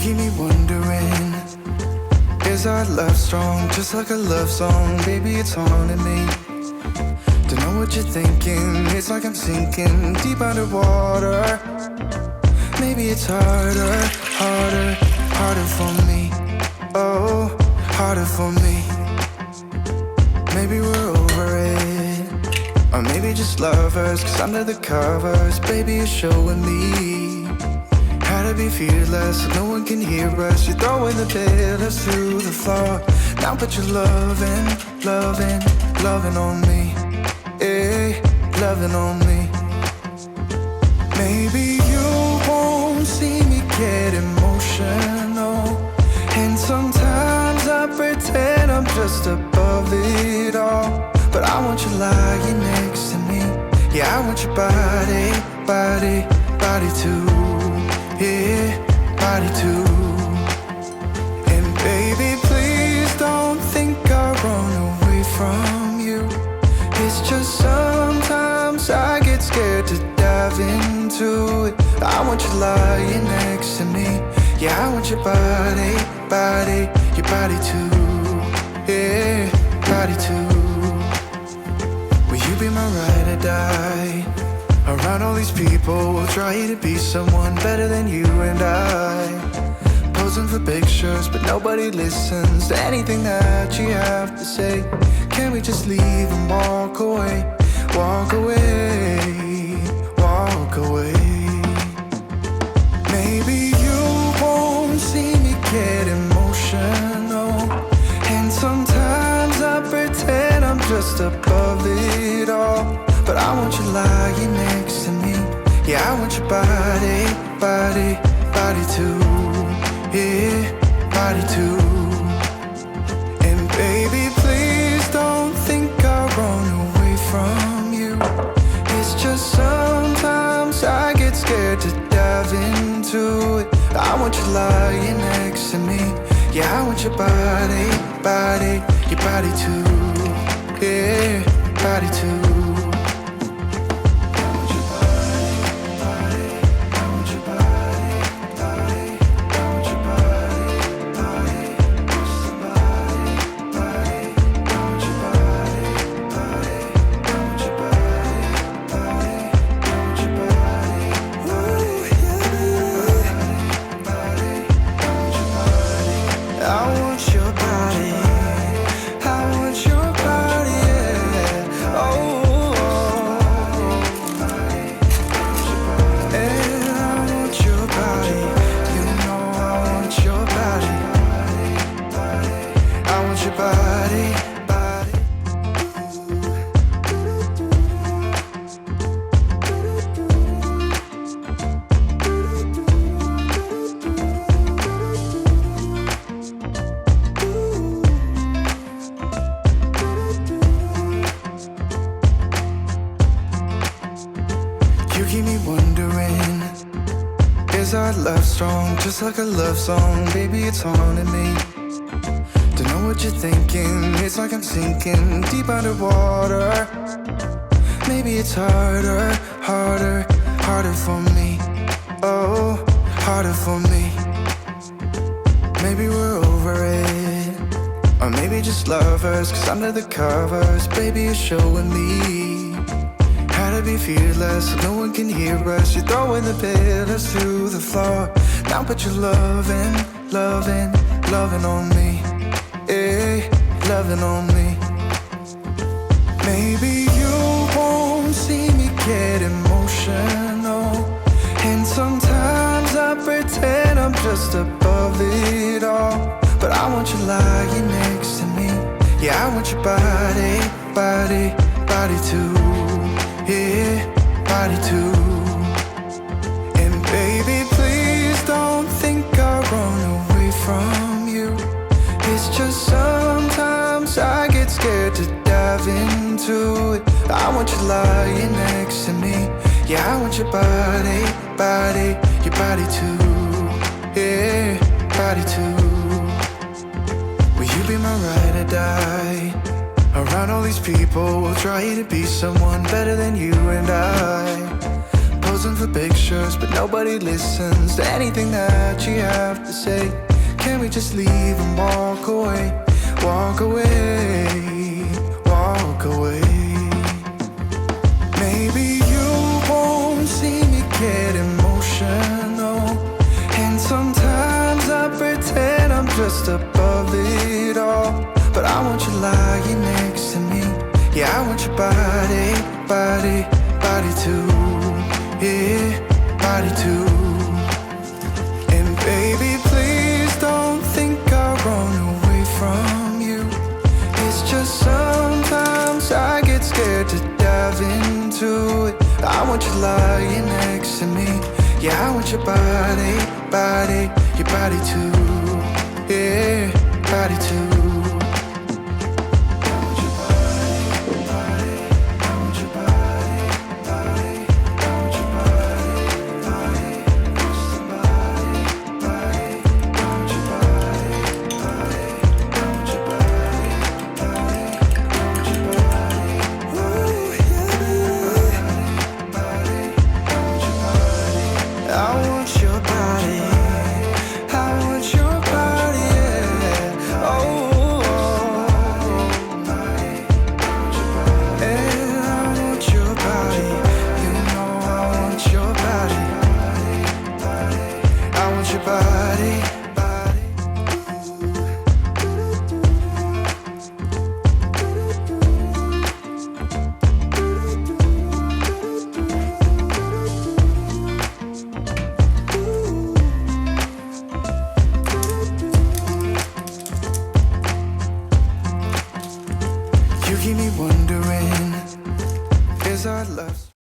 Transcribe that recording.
keep me wondering, is our love strong, just like a love song? Baby, it's haunting me. Don't know what you're thinking, it's like I'm sinking deep underwater. Maybe it's harder, harder, harder for me. Oh, harder for me. Maybe we're over it, or maybe just lovers, 'cause under the covers, baby, you're showing me how to be fearless so no one can hear us. You're throwing the pillars through the floor. Now put your loving, loving, loving on me. Eh, loving on me. Maybe you won't see me get emotional, and sometimes I pretend I'm just above it all. But I want you lying next to me. Yeah, I want your body, body, body too. Yeah, body too. And baby, please don't think I'll run away from you. It's just sometimes I get scared to dive into it. I want you lying next to me. Yeah, I want your body, body, your body too. Yeah, body too. Will you be my ride or die? Around all these people, we'll try to be someone better than you and I. Posing for pictures, but nobody listens to anything that you have to say. Can we just leave and walk away? Walk away, walk away. Maybe you won't see me get emotional, and sometimes I pretend I'm just above it all. But I want you lying next to me. Yeah, I want your body, body, body too. Yeah, body too. And baby, please don't think I'll run away from you. It's just sometimes I get scared to dive into it. I want you lying next to me. Yeah, I want your body, body, your body too. Yeah, body too. You keep me wondering, is our love strong, just like a love song? Baby, it's haunting me. Don't know what you're thinking, it's like I'm sinking deep underwater. Maybe it's harder, harder, harder for me. Oh, harder for me. Maybe we're over it, or maybe just lovers, 'cause under the covers, baby, you're showing me how to be fearless so no one can hear us. You're throwing the pillars through the floor. Now put your loving, loving, loving on me. Eh, loving on me. Maybe you won't see me get emotional, and sometimes I pretend I'm just above it all. But I want you lying next to me. Yeah, I want your body, body, body too. Yeah, body too. And baby, please don't think I'll run away from you. It's just sometimes I get scared to dive into it. I want you lying next to me. Yeah, I want your body, body, your body too. Yeah, body too. Will you be my ride or die? Around all these people, we'll try to be someone better than you and I. posing for pictures, but nobody listens to anything that you have to say. Can we just leave and walk away? Walk away, walk away. Maybe you won't see me get emotional, and sometimes I pretend I'm just above it all. But I want you lying next to me. Yeah, I want your body, body, body too. Yeah, body too. And baby, please don't think I'll run away from you. It's just sometimes I get scared to dive into it. I want you lying next to me. Yeah, I want your body, body, your body too. Yeah, body too. You keep me wondering, is our love